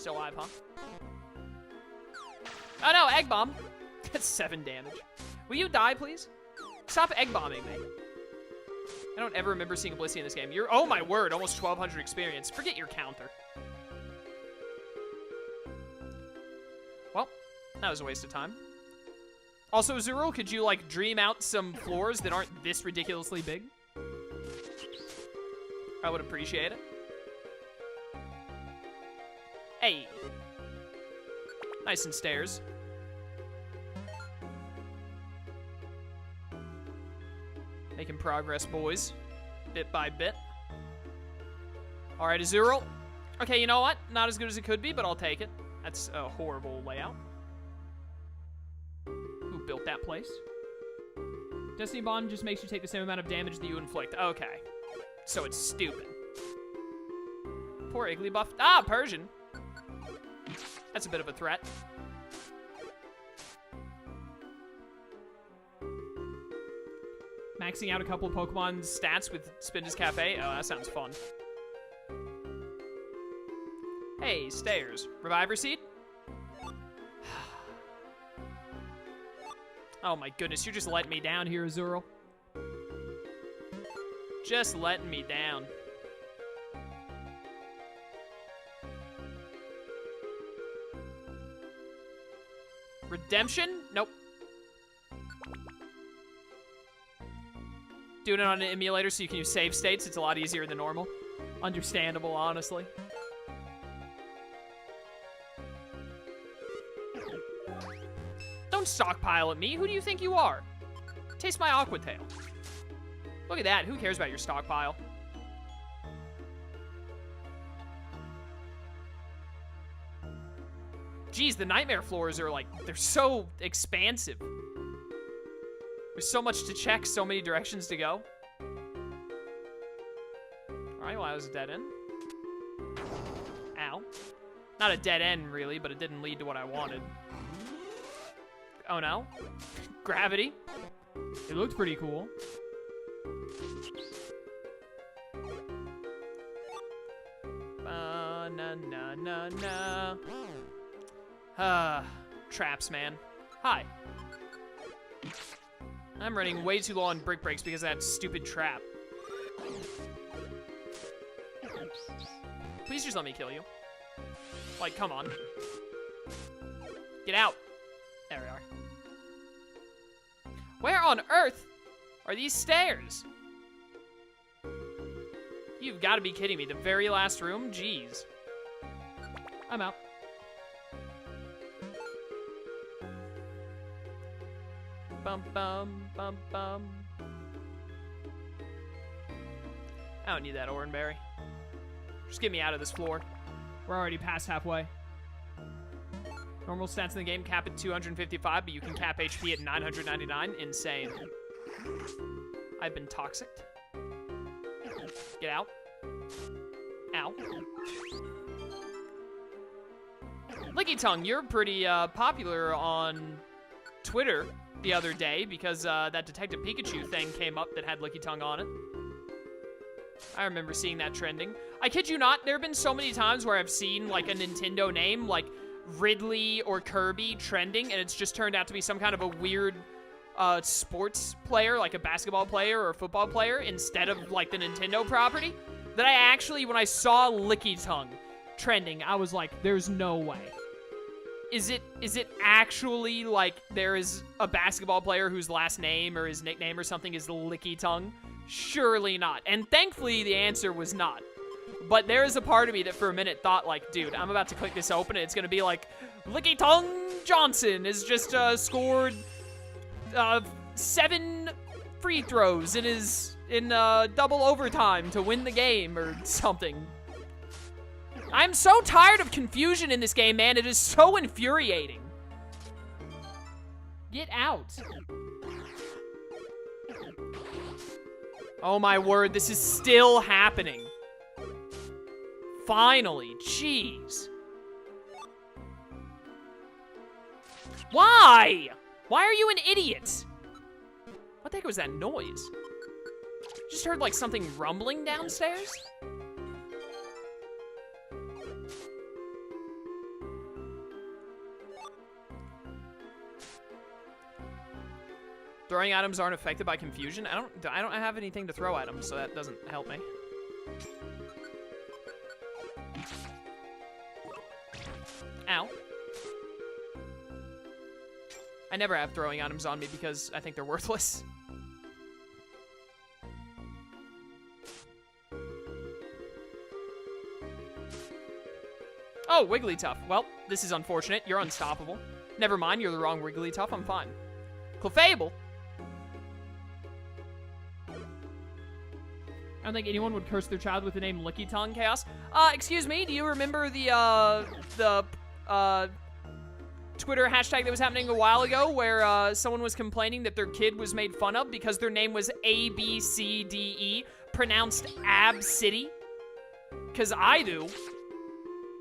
Still alive, huh? Oh no, egg bomb. That's 7 damage. Will you die, please? Stop egg bombing me. I don't ever remember seeing a Blissey in this game. You're, oh my word, almost 1200 experience. Forget your counter. Well, that was a waste of time. Also, Zuru, could you, like, dream out some floors that aren't this ridiculously big? I would appreciate it. Hey. Nice and stairs. Making progress, boys. Bit by bit. Alright, Azurill. Okay, you know what? Not as good as it could be, but I'll take it. That's a horrible layout. Who built that place? Destiny Bond just makes you take the same amount of damage that you inflict. Okay. So it's stupid. Poor Igglybuff. Ah, Persian. That's a bit of a threat. Maxing out a couple of Pokemon's stats with Spinda's Cafe. Oh, that sounds fun. Hey, stairs. Reviver Seed? Oh my goodness, you're just letting me down here, Azurill. Just letting me down. Redemption? Nope. Doing it on an emulator so you can use save states. It's a lot easier than normal. Understandable, honestly. Don't stockpile at me. Who do you think you are? Taste my Aqua Tail. Look at that. Who cares about your stockpile? Geez, the nightmare floors are like, they're so expansive. There's so much to check, so many directions to go. Alright, well, that was a dead end. Ow. Not a dead end, really, but it didn't lead to what I wanted. Oh, no. Gravity. It looked pretty cool. Na-na-na-na. Traps, man. Hi. I'm running way too low on brick breaks because of that stupid trap. Please just let me kill you. Like, come on. Get out. There we are. Where on earth are these stairs? You've got to be kidding me. The very last room? Jeez. I'm out. Bum, bum, bum, bum. I don't need that Oranberry. Just get me out of this floor. We're already past halfway. Normal stats in the game cap at 255, but you can cap HP at 999. Insane. I've been toxic. Get out. Ow. Licky Tongue, you're pretty popular on Twitter the other day because that Detective Pikachu thing came up that had Licky Tongue on it. I remember seeing that trending. I kid you not, there have been so many times where I've seen like a Nintendo name like Ridley or Kirby trending, and it's just turned out to be some kind of a weird sports player, like a basketball player or a football player, instead of like the Nintendo property. That I actually, when I saw Licky Tongue trending, I was like, there's no way. Is it actually like there is a basketball player whose last name or his nickname or something is Licky Tongue? Surely not. And thankfully the answer was not. But there is a part of me that for a minute thought like, dude, I'm about to click this open and it's gonna be like, Licky Tongue Johnson has just scored 7 free throws in double overtime to win the game or something. I'm so tired of confusion in this game, man. It is so infuriating. Get out. Oh my word, this is still happening. Finally, jeez. Why? Why are you an idiot? What the heck was that noise? Just heard like something rumbling downstairs? Throwing items aren't affected by confusion. I don't have anything to throw at them, so that doesn't help me. Ow. I never have throwing items on me because I think they're worthless. Oh, Wigglytuff. Well, this is unfortunate. You're unstoppable. Never mind, you're the wrong Wigglytuff. I'm fine. Clefable? I don't think anyone would curse their child with the name Licky Tongue Chaos. Excuse me, do you remember the Twitter hashtag that was happening a while ago where someone was complaining that their kid was made fun of because their name was ABCDE, pronounced Ab City? Because I do.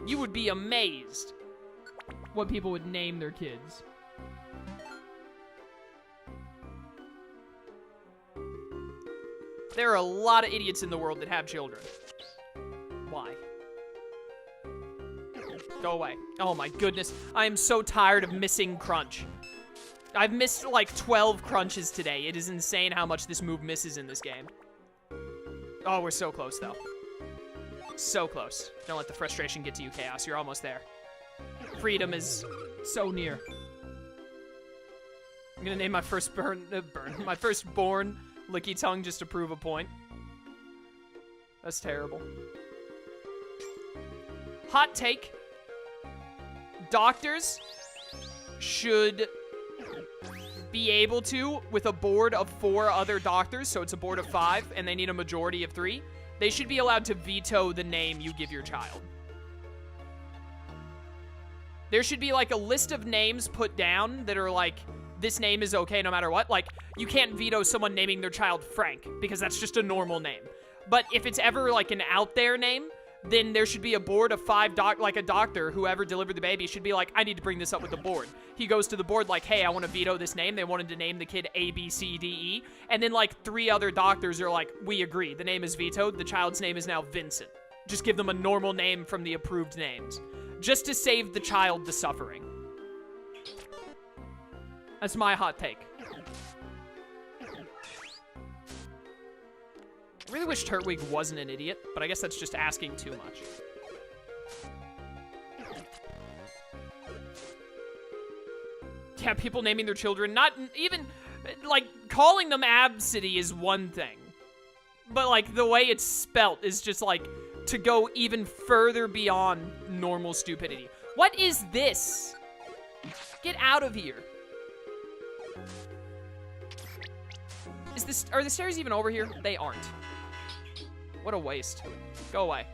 You would be amazed what people would name their kids. There are a lot of idiots in the world that have children. Why? Go away. Oh my goodness. I am so tired of missing Crunch. I've missed like 12 Crunches today. It is insane how much this move misses in this game. Oh, we're so close though. So close. Don't let the frustration get to you, Chaos. You're almost there. Freedom is so near. I'm gonna name my firstborn Licky Tongue just to prove a point. That's terrible. Hot take. Doctors should be able to, with a board of 4 other doctors, so it's a board of 5, and they need a majority of 3, they should be allowed to veto the name you give your child. There should be like a list of names put down that are like, this name is okay no matter what. Like, you can't veto someone naming their child Frank, because that's just a normal name. But if it's ever like an out there name, then there should be a board of 5 like a doctor, whoever delivered the baby should be like, I need to bring this up with the board. He goes to the board like, hey, I want to veto this name. They wanted to name the kid A, B, C, D, E. And then like 3 other doctors are like, we agree. The name is vetoed. The child's name is now Vincent. Just give them a normal name from the approved names. Just to save the child the suffering. That's my hot take. I really wish Turtwig wasn't an idiot, but I guess that's just asking too much. Yeah, people naming their children, not even, like, calling them Absidy is one thing. But, like, the way it's spelt is just, like, to go even further beyond normal stupidity. What is this? Get out of here. Are the stairs even over here? They aren't. What a waste. Go away.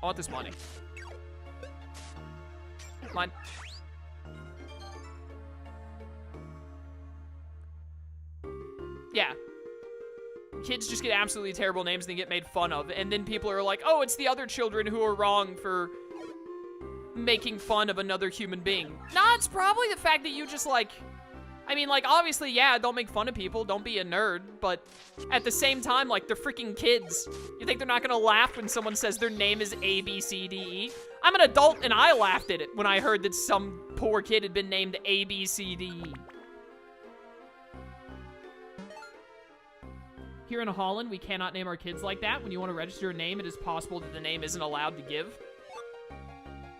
I want this money. Come on. Yeah. Kids just get absolutely terrible names and they get made fun of. And then people are like, oh, it's the other children who are wrong for making fun of another human being. Nah, it's probably the fact that you just like... I mean, like, obviously, yeah, don't make fun of people. Don't be a nerd. But at the same time, like, they're freaking kids. You think they're not gonna laugh when someone says their name is A, B, C, D, E? I'm an adult, and I laughed at it when I heard that some poor kid had been named A, B, C, D, E. Here in Holland, we cannot name our kids like that. When you want to register a name, it is possible that the name isn't allowed to give.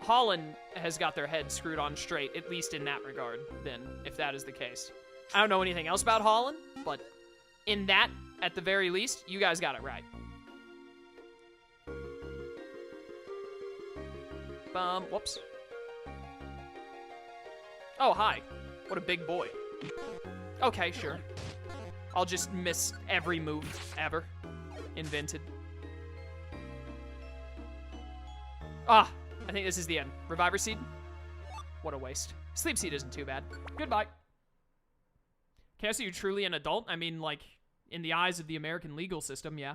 Holland has got their head screwed on straight, at least in that regard, then, if that is the case. I don't know anything else about Holland, but in that, at the very least, you guys got it right. Whoops. Oh, hi. What a big boy. Okay, sure. I'll just miss every move ever invented. Ah! I think this is the end. Reviver Seed? What a waste. Sleep Seed isn't too bad. Goodbye. Cass, are you truly an adult? I mean, like, in the eyes of the American legal system, yeah.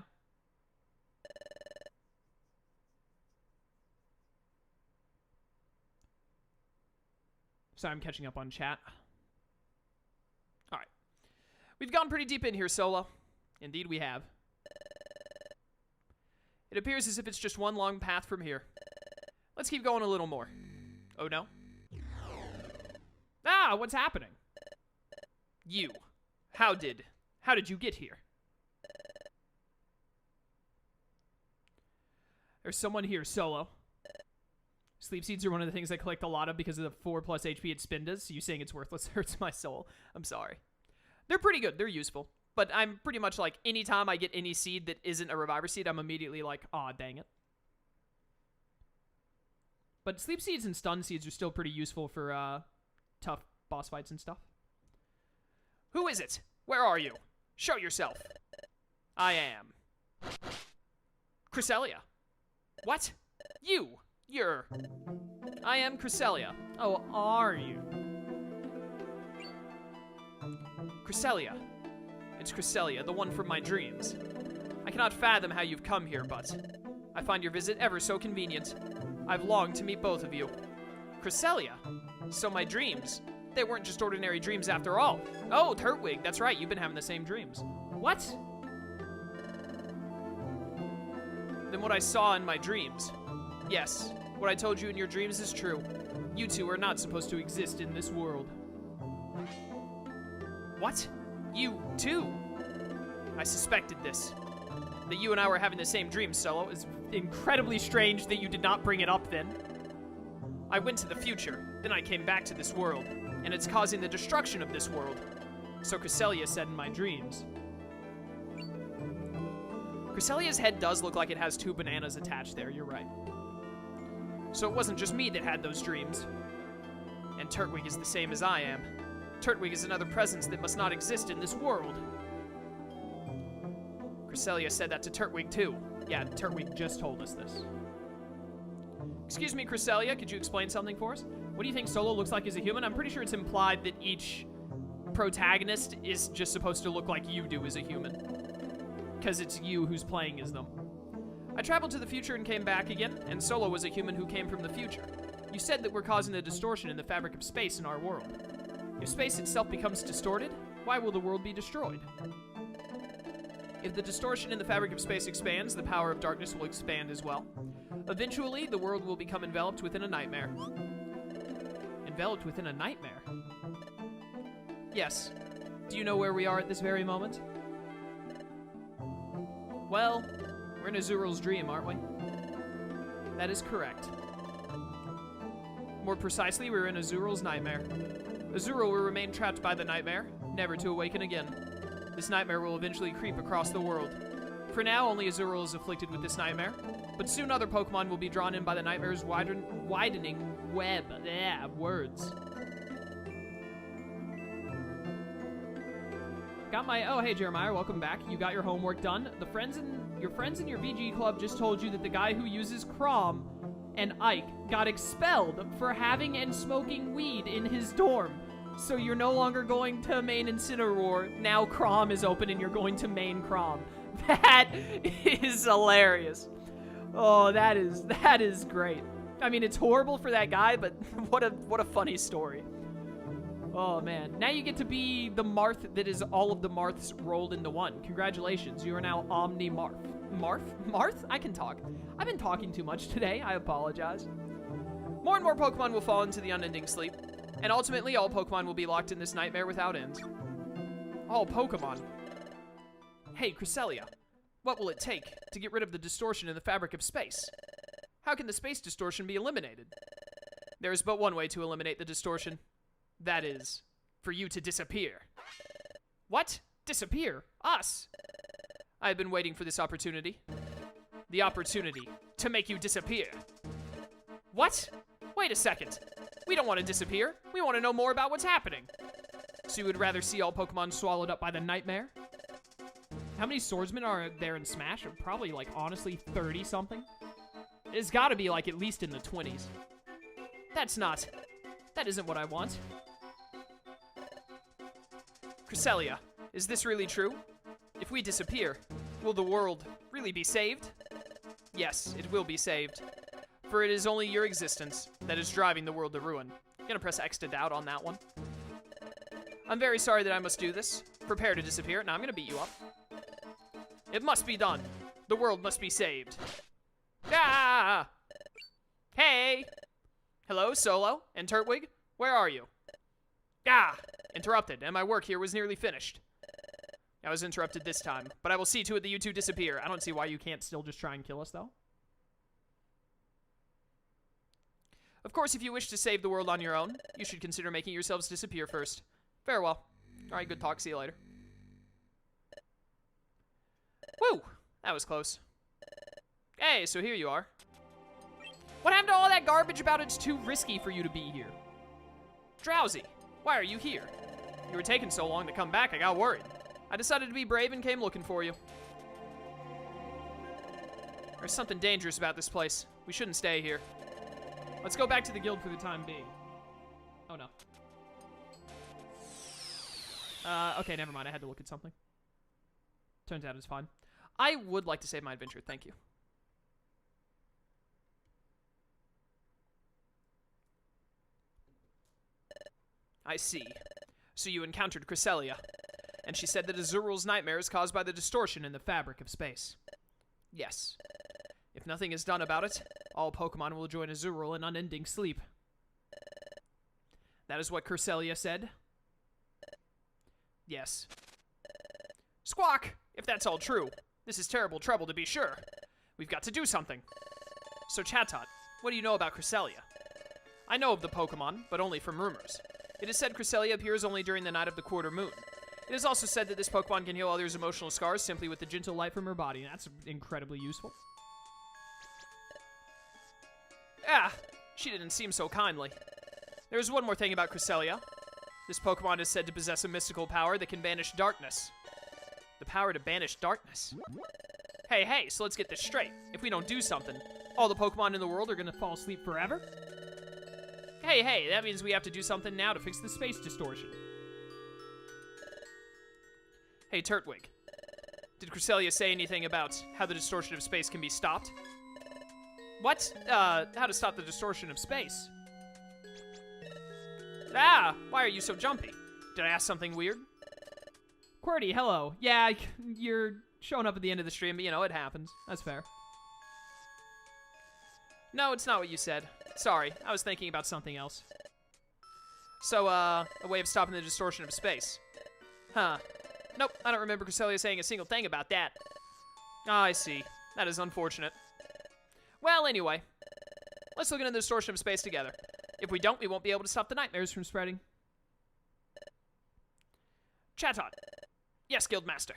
Sorry, I'm catching up on chat. Alright. We've gone pretty deep in here, Solo. Indeed we have. It appears as if it's just one long path from here. Let's keep going a little more. Oh, no? Ah, what's happening? You. How did you get here? There's someone here, Solo. Sleep seeds are one of the things I collect a lot of because of the 4+ HP its spin does. So you saying it's worthless hurts my soul. I'm sorry. They're pretty good. They're useful. But I'm pretty much like, anytime I get any seed that isn't a reviver seed, I'm immediately like, aw, dang it. But sleep seeds and stun seeds are still pretty useful for tough boss fights and stuff. Who is it? Where are you? Show yourself. I am Cresselia. What? You're... I am Cresselia. Oh, are you? Cresselia. It's Cresselia, the one from my dreams. I cannot fathom how you've come here, but I find your visit ever so convenient. I've longed to meet both of you. Cresselia? So my dreams, they weren't just ordinary dreams after all. Oh, Turtwig, that's right, you've been having the same dreams. What? Then what I saw in my dreams. Yes, what I told you in your dreams is true. You two are not supposed to exist in this world. What? You too? I suspected this. That you and I were having the same dream, Solo. It's incredibly strange that you did not bring it up then. I went to the future, then I came back to this world, and it's causing the destruction of this world. So Cresselia said in my dreams. Cresselia's head does look like it has 2 bananas attached there, you're right. So it wasn't just me that had those dreams. And Turtwig is the same as I am. Turtwig is another presence that must not exist in this world. Cresselia said that to Turtwig too. Yeah, Turtwig just told us this. Excuse me, Cresselia, could you explain something for us? What do you think Solo looks like as a human? I'm pretty sure it's implied that each protagonist is just supposed to look like you do as a human. Because it's you who's playing as them. I traveled to the future and came back again, and Solo was a human who came from the future. You said that we're causing the distortion in the fabric of space in our world. If space itself becomes distorted, why will the world be destroyed? If the distortion in the fabric of space expands, the power of darkness will expand as well. Eventually, the world will become enveloped within a nightmare. Enveloped within a nightmare? Yes. Do you know where we are at this very moment? Well, we're in Azuriel's dream, aren't we? That is correct. More precisely, we're in Azuriel's nightmare. Azuriel will remain trapped by the nightmare, never to awaken again. This nightmare will eventually creep across the world. For now, only Azuriel is afflicted with this nightmare, but soon other Pokemon will be drawn in by the nightmare's widening web. Yeah, words. Got my... Oh, hey, Jeremiah, welcome back. You got your homework done. Your friends in your VG club just told you that the guy who uses Chrom and Ike got expelled for having and smoking weed in his dorm. So you're no longer going to main Incineroar. Now Chrom is open and you're going to main Chrom. That is hilarious. Oh, that is great. I mean, it's horrible for that guy, but what a funny story. Oh, man. Now you get to be the Marth that is all of the Marths rolled into one. Congratulations. You are now Omni Marth. Marth? I can talk. I've been talking too much today. I apologize. More and more Pokemon will fall into the unending sleep, and ultimately all Pokemon will be locked in this nightmare without end. All Pokemon. Hey, Cresselia. What will it take to get rid of the distortion in the fabric of space? How can the space distortion be eliminated? There is but one way to eliminate the distortion. That is, for you to disappear. What? Disappear? Us? I have been waiting for this opportunity. The opportunity to make you disappear. What? Wait a second. We don't want to disappear. We want to know more about what's happening. So you would rather see all Pokemon swallowed up by the nightmare? How many swordsmen are there in Smash? Probably, like, honestly, 30-something. It's gotta be, like, at least in the 20s. That isn't what I want. Cresselia, is this really true? If we disappear, will the world really be saved? Yes, it will be saved. For it is only your existence that is driving the world to ruin. Gonna press X to doubt on that one. I'm very sorry that I must do this. Prepare to disappear. Now I'm gonna beat you up. It must be done. The world must be saved. Ah! Hey! Hello, Solo and Turtwig? Where are you? Ah! Interrupted, and my work here was nearly finished. I was interrupted this time, but I will see to it that you two disappear. I don't see why you can't still just try and kill us, though. Of course, if you wish to save the world on your own, you should consider making yourselves disappear first. Farewell. Alright, good talk. See you later. Woo! That was close. Hey, so here you are. What happened to all that garbage about it's too risky for you to be here? Drowsy, why are you here? You were taking so long to come back, I got worried. I decided to be brave and came looking for you. There's something dangerous about this place. We shouldn't stay here. Let's go back to the guild for the time being. Oh, no. Okay, never mind. I had to look at something. Turns out it's fine. I would like to save my adventure. Thank you. I see. So you encountered Cresselia, and she said that Azurul's nightmare is caused by the distortion in the fabric of space. Yes. If nothing is done about it, all Pokemon will join Azurul in unending sleep. That is what Cresselia said? Yes. Squawk! If that's all true, this is terrible trouble to be sure. We've got to do something. So Chatot, what do you know about Cresselia? I know of the Pokemon, but only from rumors. It is said Cresselia appears only during the night of the quarter moon. It is also said that this Pokemon can heal others' emotional scars simply with the gentle light from her body. That's incredibly useful. Ah, she didn't seem so kindly. There's one more thing about Cresselia. This Pokemon is said to possess a mystical power that can banish darkness. The power to banish darkness. Hey, so let's get this straight. If we don't do something, all the Pokemon in the world are gonna fall asleep forever? Hey, that means we have to do something now to fix the space distortion. Hey, Turtwig. Did Cresselia say anything about how the distortion of space can be stopped? What? How to stop the distortion of space? Ah, why are you so jumpy? Did I ask something weird? QWERTY, hello. Yeah, you're showing up at the end of the stream, but you know, it happens. That's fair. No, it's not what you said. Sorry, I was thinking about something else. So, a way of stopping the distortion of space. Huh. Nope, I don't remember Cresselia saying a single thing about that. Ah, I see. That is unfortunate. Well, anyway. Let's look into the distortion of space together. If we don't, we won't be able to stop the nightmares from spreading. Chatot. Yes, Guildmaster.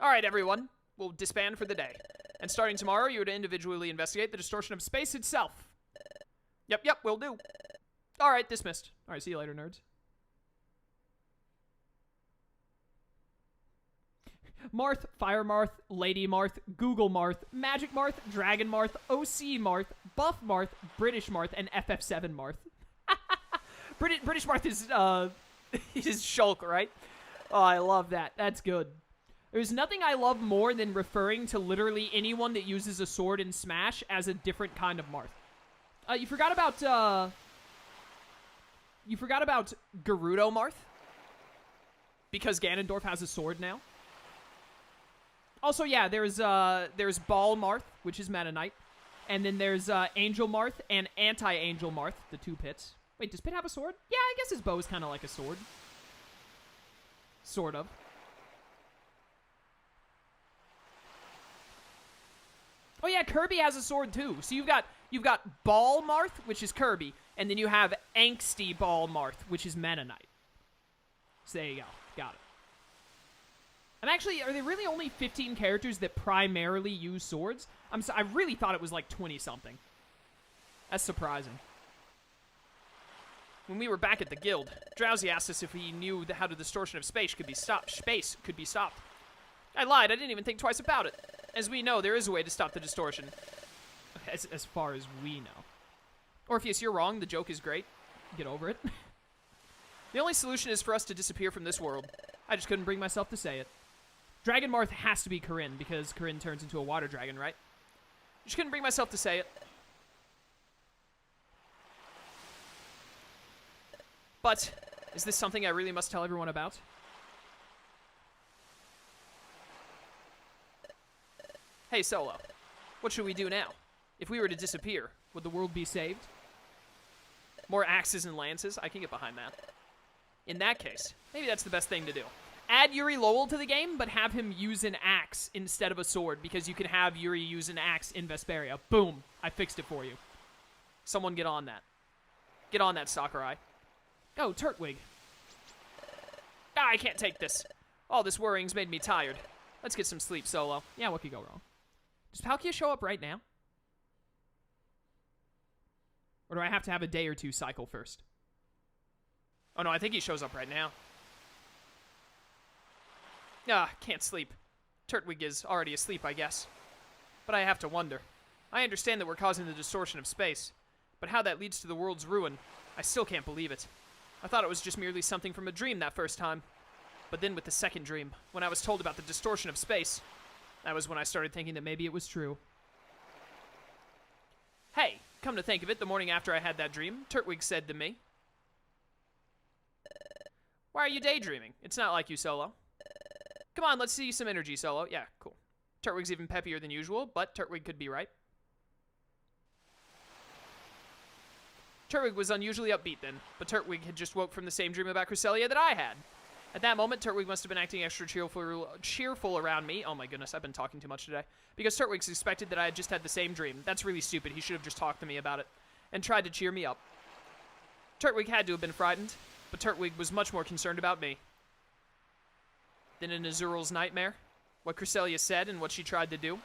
Alright, everyone. We'll disband for the day. And starting tomorrow, you're to individually investigate the distortion of space itself. Yep, will do. Alright, dismissed. Alright, see you later, nerds. Marth, Fire Marth, Lady Marth, Google Marth, Magic Marth, Dragon Marth, OC Marth, Buff Marth, British Marth, and FF7 Marth. British Marth is, is Shulk, right? Oh, I love that. That's good. There's nothing I love more than referring to literally anyone that uses a sword in Smash as a different kind of Marth. You forgot about Gerudo Marth? Because Ganondorf has a sword now. Also, yeah, there's Ball Marth, which is Meta Knight. And then there's Angel Marth and Anti-Angel Marth, the two Pits. Wait, does Pit have a sword? Yeah, I guess his bow is kind of like a sword. Sort of. Oh yeah, Kirby has a sword too. So you've got Ball Marth, which is Kirby, and then you have Angsty Ball Marth, which is Meta Knight. So there you go. Got it. And actually, are there really only 15 characters that primarily use swords? I really thought it was like 20-something. That's surprising. When we were back at the guild, Drowsy asked us if we knew how the distortion of space could be stopped. I lied. I didn't even think twice about it. As we know, there is a way to stop the distortion. As far as we know. Orpheus, you're wrong. The joke is great. Get over it. The only solution is for us to disappear from this world. I just couldn't bring myself to say it. Dragon Marth has to be Corinne, because Corinne turns into a water dragon, right? Just couldn't bring myself to say it. But, is this something I really must tell everyone about? Hey, Solo. What should we do now? If we were to disappear, would the world be saved? More axes and lances? I can get behind that. In that case, maybe that's the best thing to do. Add Yuri Lowell to the game, but have him use an axe instead of a sword, because you can have Yuri use an axe in Vesperia. Boom. I fixed it for you. Someone get on that. Get on that, Sakurai. Oh, Turtwig. Ah, I can't take this. All this worrying's made me tired. Let's get some sleep, Solo. Yeah, what could go wrong? Does Palkia show up right now? Or do I have to have a day or two cycle first? Oh, no, I think he shows up right now. Ah, can't sleep. Turtwig is already asleep, I guess. But I have to wonder. I understand that we're causing the distortion of space, but how that leads to the world's ruin, I still can't believe it. I thought it was just merely something from a dream that first time. But then with the second dream, when I was told about the distortion of space, that was when I started thinking that maybe it was true. Hey, come to think of it, the morning after I had that dream, Turtwig said to me, "Why are you daydreaming? It's not like you, Solo." Come on, let's see some energy, Solo. Yeah, cool. Turtwig's even peppier than usual, but Turtwig could be right. Turtwig was unusually upbeat then, but Turtwig had just woke from the same dream about Cresselia that I had. At that moment, Turtwig must have been acting extra cheerful around me. Oh my goodness, I've been talking too much today. Because Turtwig suspected that I had just had the same dream. That's really stupid. He should have just talked to me about it and tried to cheer me up. Turtwig had to have been frightened, but Turtwig was much more concerned about me. Then in Azural's nightmare, what Cresselia said and what she tried to do,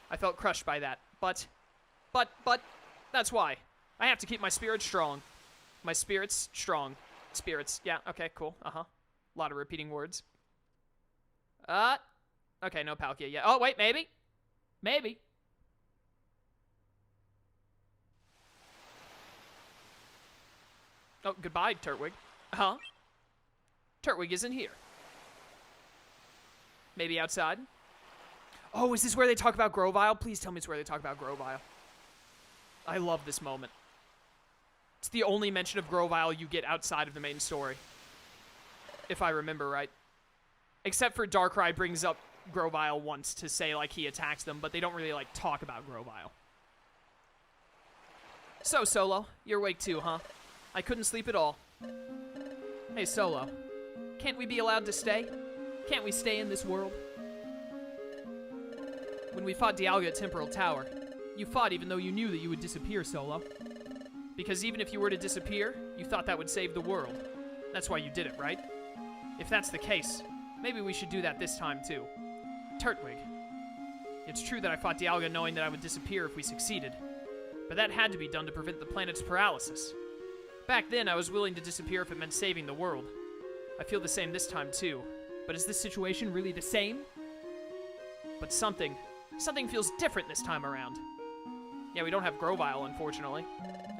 I felt crushed by that. But, that's why. I have to keep my spirits strong. My spirits strong. Spirits, yeah, okay, cool, A lot of repeating words. Okay, no Palkia yet. Oh, wait, maybe? Maybe. Oh, goodbye, Turtwig. Turtwig isn't here. Maybe outside? Oh, is this where they talk about Grovyle? Please tell me it's where they talk about Grovyle. I love this moment. It's the only mention of Grovyle you get outside of the main story. If I remember right. Except for Darkrai brings up Grovyle once to say, like, he attacks them, but they don't really, like, talk about Grovyle. So, Solo, you're awake too, huh? I couldn't sleep at all. Hey, Solo, can't we be allowed to stay? Can't we stay in this world? When we fought Dialga at Temporal Tower, you fought even though you knew that you would disappear, Solo. Because even if you were to disappear, you thought that would save the world. That's why you did it, right? If that's the case, maybe we should do that this time, too. Turtwig. It's true that I fought Dialga knowing that I would disappear if we succeeded, but that had to be done to prevent the planet's paralysis. Back then, I was willing to disappear if it meant saving the world. I feel the same this time, too. But is this situation really the same? But something feels different this time around. Yeah, we don't have Grovyle, unfortunately.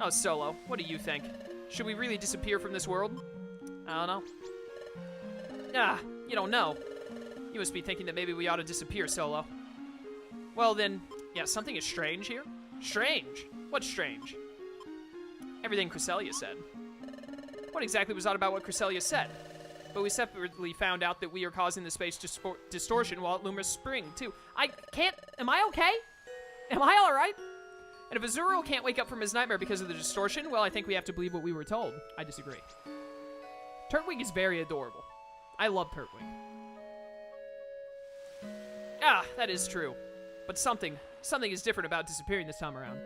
Oh, Solo, what do you think? Should we really disappear from this world? I don't know. Ah, you don't know. You must be thinking that maybe we ought to disappear, Solo. Well then, yeah, something is strange here. Strange? What's strange? Everything Cresselia said. What exactly was odd about what Cresselia said? But we separately found out that we are causing the space distortion while at Luma's Spring, too. I can't... Am I okay? Am I alright? And if Azurill can't wake up from his nightmare because of the distortion, well, I think we have to believe what we were told. I disagree. Turtwig is very adorable. I love Turtwig. Ah, that is true. But something is different about disappearing this time around.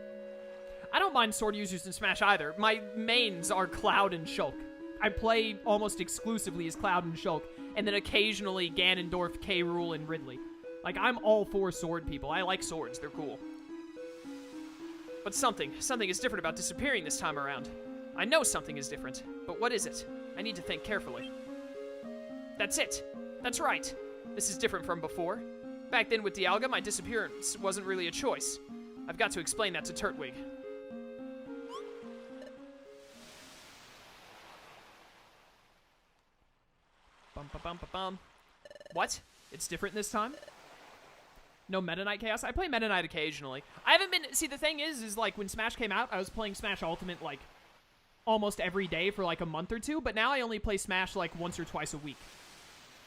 I don't mind sword users in Smash either. My mains are Cloud and Shulk. I play almost exclusively as Cloud and Shulk, and then occasionally Ganondorf, K. Rool, and Ridley. Like, I'm all for sword people. I like swords. They're cool. But something is different about disappearing this time around. I know something is different, but what is it? I need to think carefully. That's it. That's right. This is different from before. Back then with Dialga, my disappearance wasn't really a choice. I've got to explain that to Turtwig. Bum. What? It's different this time? No Meta Knight Chaos? I play Meta Knight occasionally. I haven't been... See, the thing is like, when Smash came out, I was playing Smash Ultimate, like, almost every day for, like, a month or two, but now I only play Smash, like, once or twice a week.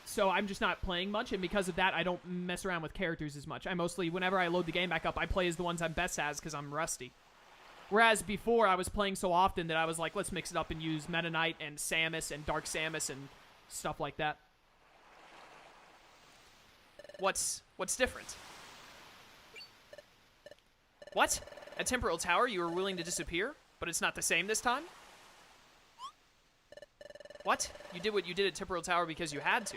So I'm just not playing much, and because of that, I don't mess around with characters as much. I mostly, whenever I load the game back up, I play as the ones I'm best as, because I'm rusty. Whereas before, I was playing so often that I was like, let's mix it up and use Meta Knight and Samus and Dark Samus and stuff like that. What's different? What? At Temporal Tower, you were willing to disappear, but it's not the same this time? What? You did what you did at Temporal Tower because you had to.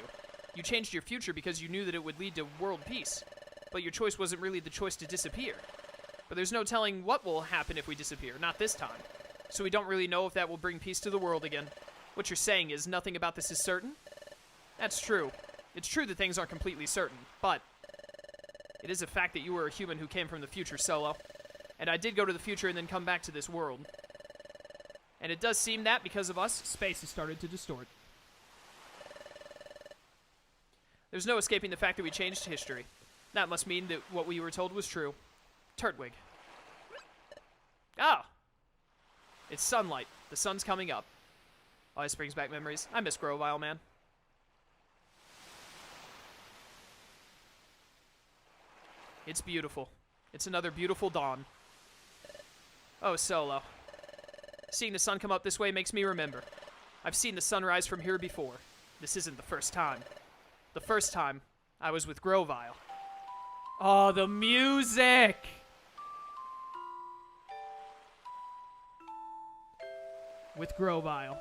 You changed your future because you knew that it would lead to world peace. But your choice wasn't really the choice to disappear. But there's no telling what will happen if we disappear, not this time. So we don't really know if that will bring peace to the world again. What you're saying is nothing about this is certain? That's true. It's true that things aren't completely certain, but it is a fact that you were a human who came from the future, Solo. And I did go to the future and then come back to this world. And it does seem that, because of us, space has started to distort. There's no escaping the fact that we changed history. That must mean that what we were told was true. Turtwig. Oh! It's sunlight. The sun's coming up. Oh, this brings back memories. I miss Grovyle, man. It's beautiful. It's another beautiful dawn. Oh, Solo. Seeing the sun come up this way makes me remember. I've seen the sunrise from here before. This isn't the first time. The first time, I was with Grovyle. Oh, the music! With Grovyle.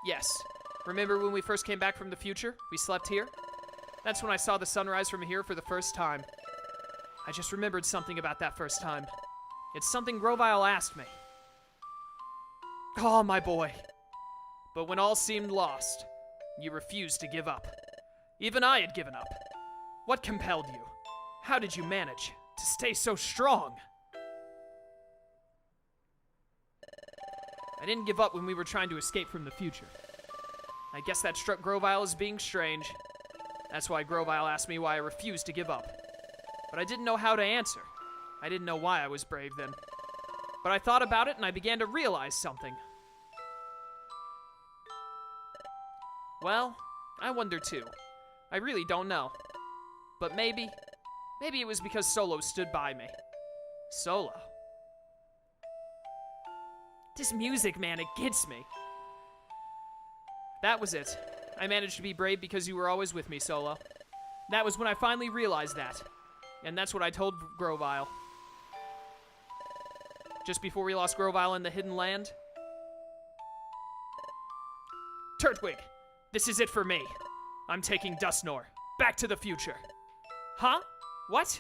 Yes. Remember when we first came back from the future? We slept here? That's when I saw the sunrise from here for the first time. I just remembered something about that first time. It's something Grovyle asked me. Oh, my boy. But when all seemed lost, you refused to give up. Even I had given up. What compelled you? How did you manage to stay so strong? I didn't give up when we were trying to escape from the future. I guess that struck Grovyle as being strange. That's why Grovyle asked me why I refused to give up. But I didn't know how to answer. I didn't know why I was brave then. But I thought about it and I began to realize something. Well, I wonder too. I really don't know. But maybe it was because Solo stood by me. Solo. This music, man, it gets me. That was it. I managed to be brave because you were always with me, Solo. That was when I finally realized that. And that's what I told Grovyle. Just before we lost Grovyle in the Hidden Land. Turtwig, this is it for me. I'm taking Dusknoir. Back to the future. Huh? What?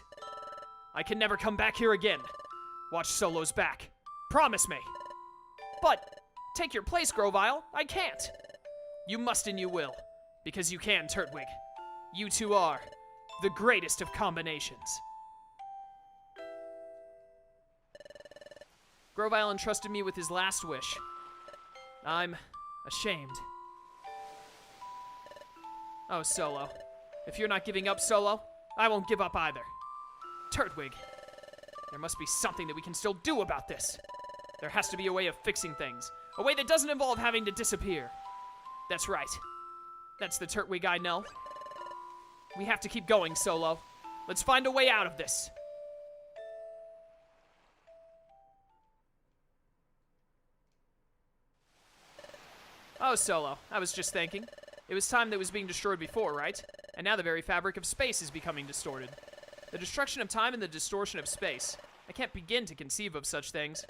I can never come back here again. Watch Solo's back. Promise me. But, take your place, Grovyle. I can't. You must and you will. Because you can, Turtwig. You two are the greatest of combinations. Grovyle entrusted me with his last wish. I'm ashamed. Oh, Solo. If you're not giving up, Solo, I won't give up either. Turtwig, there must be something that we can still do about this. There has to be a way of fixing things. A way that doesn't involve having to disappear. That's right. That's the Turtwig I know. We have to keep going, Solo. Let's find a way out of this. Oh, Solo, I was just thinking. It was time that was being destroyed before, right? And now the very fabric of space is becoming distorted. The destruction of time and the distortion of space. I can't begin to conceive of such things.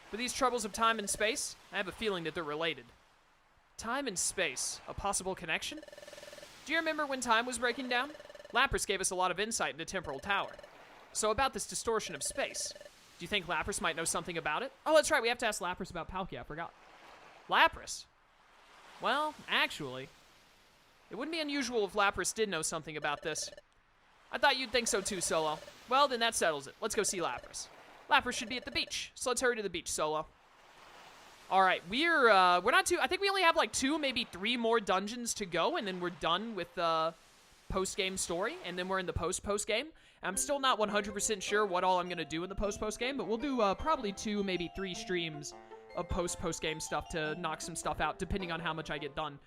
For these troubles of time and space, I have a feeling that they're related. Time and space, a possible connection? Do you remember when time was breaking down? Lapras gave us a lot of insight into Temporal Tower. So about this distortion of space, do you think Lapras might know something about it? Oh, that's right, we have to ask Lapras about Palkia, I forgot. Lapras? Well, actually, it wouldn't be unusual if Lapras did know something about this. I thought you'd think so too, Solo. Well, then that settles it. Let's go see Lapras. Lapras should be at the beach, so let's hurry to the beach, Solo. All right, we're not too. I think we only have like 2, maybe 3 more dungeons to go, and then we're done with the post-game story, and then we're in the post-game. I'm still not 100% sure what all I'm gonna do in the post-game, but we'll do probably 2, maybe 3 streams of post-game stuff to knock some stuff out, depending on how much I get done.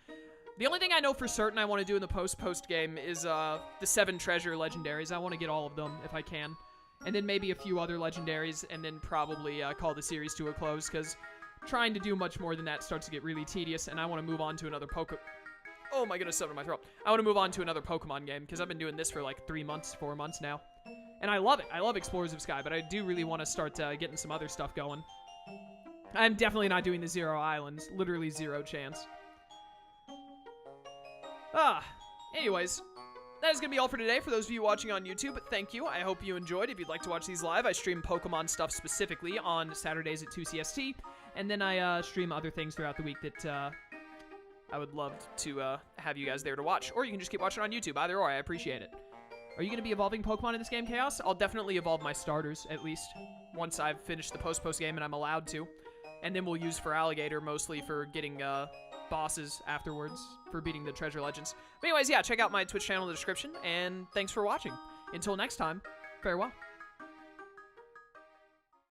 The only thing I know for certain I want to do in the post-game is the 7 treasure legendaries. I want to get all of them if I can, and then maybe a few other legendaries, and then probably call the series to a close, because trying to do much more than that starts to get really tedious, and I want to move on to another Oh my goodness, something in my throat. I want to move on to another Pokemon game, because I've been doing this for like 3 months, 4 months now. And I love it. I love Explorers of Sky, but I do really want to start getting some other stuff going. I'm definitely not doing the Zero Islands. Literally zero chance. Anyways, that is going to be all for today. For those of you watching on YouTube, thank you. I hope you enjoyed. If you'd like to watch these live, I stream Pokemon stuff specifically on Saturdays at 2 CST. And then I stream other things throughout the week that I would love to have you guys there to watch. Or you can just keep watching on YouTube. Either or, I appreciate it. Are you going to be evolving Pokemon in this game, Chaos? I'll definitely evolve my starters, at least, once I've finished the post game and I'm allowed to. And then we'll use for Alligator mostly for getting bosses afterwards, for beating the Treasure Legends. But anyways, yeah, check out my Twitch channel in the description, and thanks for watching. Until next time, farewell.